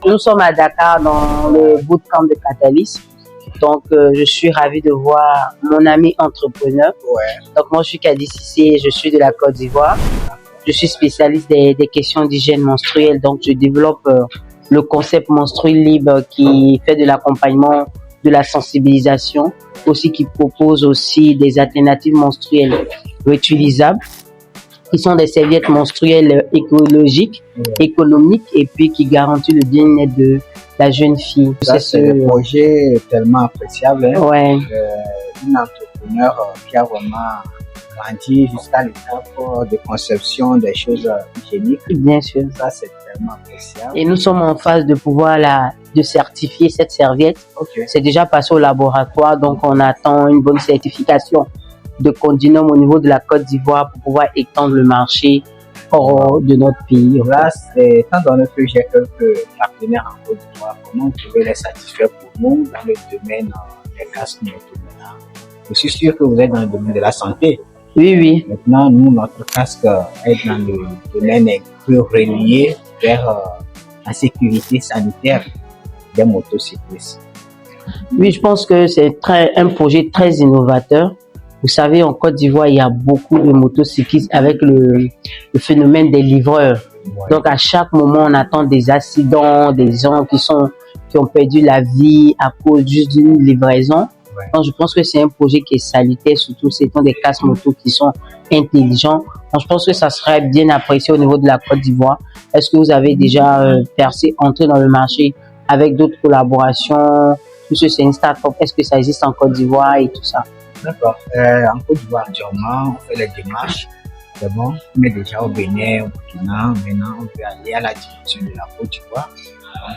Nous sommes à Dakar dans le bootcamp de Catalyst. Donc, je suis ravie de voir mon ami entrepreneur. Ouais. Donc, moi, je suis Kadi Cissé, je suis de la Côte d'Ivoire. Je suis spécialiste des questions d'hygiène menstruelle. Donc, je développe le concept menstruel libre qui fait de l'accompagnement, de la sensibilisation, aussi qui propose aussi des alternatives menstruelles réutilisables, qui sont des serviettes menstruelles écologiques, économiques, et puis qui garantit le bien-être de la jeune fille. Ça, c'est un projet tellement appréciable. Hein? Ouais. Une entrepreneur qui a vraiment grandi jusqu'à l'étape de conception des choses hygiéniques. Bien sûr. Ça, c'est tellement appréciable. Et nous sommes en phase de pouvoir de certifier cette serviette. Okay. C'est déjà passé au laboratoire, donc on attend une bonne certification de Condinum au niveau de la Côte d'Ivoire pour pouvoir étendre le marché hors de notre pays. Là, étant donné que j'ai quelques partenaires en Côte d'Ivoire, comment vous pouvez les satisfaire pour nous dans le domaine des casques moto? Je suis sûr que vous êtes dans le domaine de la santé. Oui, oui. Maintenant, nous, notre casque est dans le domaine un peu relié vers la sécurité sanitaire des motocyclistes. Oui, je pense que c'est un projet très innovateur. Vous savez, en Côte d'Ivoire, il y a beaucoup de motocyclistes avec le phénomène des livreurs. Ouais. Donc, à chaque moment, on attend des accidents, des gens qui ont perdu la vie à cause juste d'une livraison. Ouais. Donc, je pense que c'est un projet qui est salutaire, surtout c'est des casques moto qui sont intelligents. Donc, je pense que ça serait bien apprécié au niveau de la Côte d'Ivoire. Est-ce que vous avez déjà entré dans le marché avec d'autres collaborations? Puisque c'est une start-up, est-ce que ça existe en Côte d'Ivoire et tout ça? D'accord. En Côte d'Ivoire, actuellement, on fait les démarches. C'est bon. On est déjà au Bénin, au Burkina. Maintenant, on peut aller à la direction de la Côte d'Ivoire.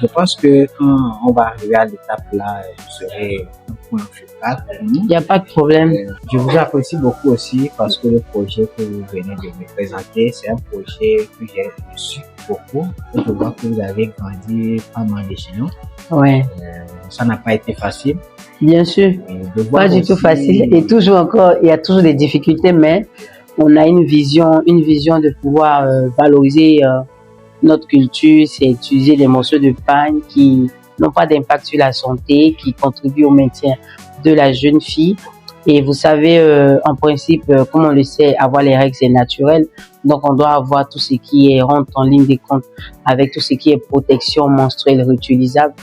Je pense que quand on va arriver à l'étape là, ce serait un point focal pour nous. Il n'y a pas de problème. Je vous apprécie beaucoup aussi parce que le projet que vous venez de me présenter, c'est un projet que j'ai reçu beaucoup. Je vois que vous avez grandi pas mal de chez nous. Ouais. Ça n'a pas été facile. Bien sûr. Pas du tout facile. Et toujours encore, il y a toujours des difficultés, mais on a une vision de pouvoir valoriser notre culture, c'est utiliser les morceaux de pain qui n'ont pas d'impact sur la santé, qui contribuent au maintien de la jeune fille. Et vous savez, en principe, comme on le sait, avoir les règles, c'est naturel. Donc, on doit avoir tout ce qui rentre en ligne de compte avec tout ce qui est protection menstruelle réutilisable.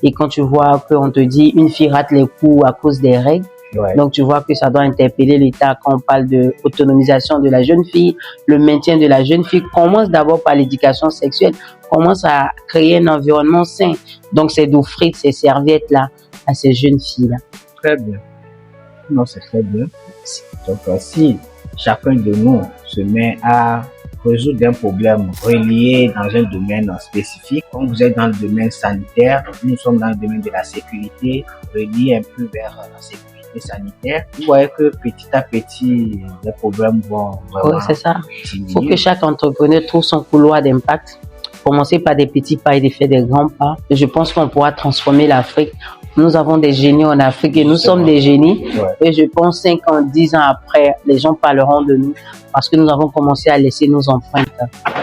Et quand tu vois qu'on te dit une fille rate les coups à cause des règles, ouais. Donc tu vois que ça doit interpeller l'État quand on parle de autonomisation de la jeune fille, le maintien de la jeune fille. Commence d'abord par l'éducation sexuelle, commence à créer un environnement sain. Donc c'est d'offrir ces serviettes-là à ces jeunes filles-là. Très bien. Non, c'est très bien. Donc si chacun de nous se met à résoudre un problème relié dans un domaine spécifique. Quand vous êtes dans le domaine sanitaire, nous sommes dans le domaine de la sécurité, relié un peu vers la sécurité sanitaire. Vous voyez que petit à petit, les problèmes vont vraiment... Oui, c'est ça. Il faut que chaque entrepreneur trouve son couloir d'impact. Commencer par des petits pas et de faire des grands pas. Je pense qu'on pourra transformer l'Afrique. Nous avons des génies en Afrique et nous sommes des génies. Ouais. Et je pense 5 ans, 10 ans après, les gens parleront de nous parce que nous avons commencé à laisser nos empreintes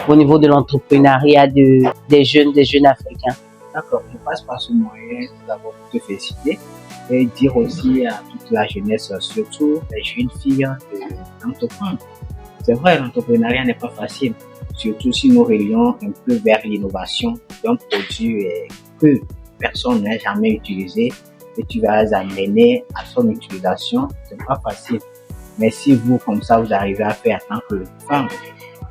au niveau de l'entrepreneuriat des jeunes Africains. D'accord. Je passe par ce moyen d'abord te féliciter et dire aussi à toute la jeunesse, surtout les jeunes filles, d'entreprendre. C'est vrai, l'entrepreneuriat n'est pas facile, surtout si nous relions un peu vers l'innovation d'un produit que personne n'a jamais utilisé et tu vas amener à son utilisation, c'est pas facile. Mais si vous, comme ça, vous arrivez à faire en tant que femme,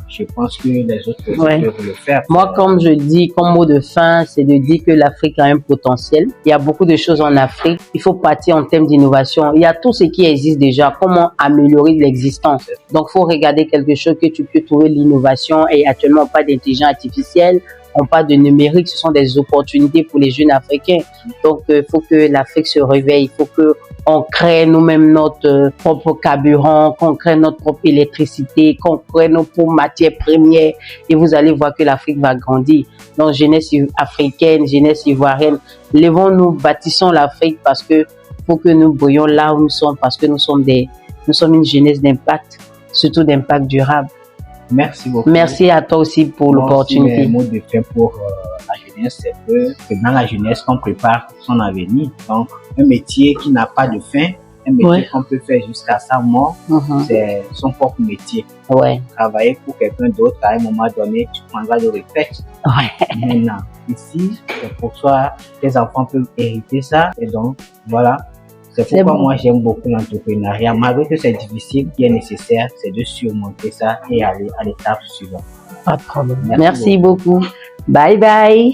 je pense que les autres peuvent le faire. Moi, comme je dis, comme mot de fin, c'est de dire que l'Afrique a un potentiel. Il y a beaucoup de choses en Afrique. Il faut partir en termes d'innovation. Il y a tout ce qui existe déjà. Comment améliorer l'existence. Donc, il faut regarder quelque chose que tu peux trouver l'innovation et actuellement pas d'intelligence artificielle. On parle de numérique, ce sont des opportunités pour les jeunes Africains. Donc, il faut que l'Afrique se réveille. Il faut qu'on crée nous-mêmes notre propre carburant, qu'on crée notre propre électricité, qu'on crée nos propres matières premières. Et vous allez voir que l'Afrique va grandir. Donc, jeunesse africaine, jeunesse ivoirienne, levons-nous, bâtissons l'Afrique parce que faut que nous brillions là où nous sommes, parce que nous sommes une jeunesse d'impact, surtout d'impact durable. Merci beaucoup. Merci à toi aussi pour l'opportunité. Mot de fin pour la jeunesse. bien, c'est que c'est dans la jeunesse qu'on prépare son avenir. Donc, un métier qui n'a pas de fin, un métier qu'on peut faire jusqu'à sa mort, c'est son propre métier. Travailler pour quelqu'un d'autre, à un moment donné, tu prendras le retraite. Maintenant, ici, c'est pour toi, tes enfants peuvent hériter ça. Et donc, voilà. C'est pourquoi moi, j'aime beaucoup l'entrepreneuriat. Malgré que c'est difficile, ce qui est nécessaire, c'est de surmonter ça et aller à l'étape suivante. Pas de problème. Merci beaucoup. Bye bye.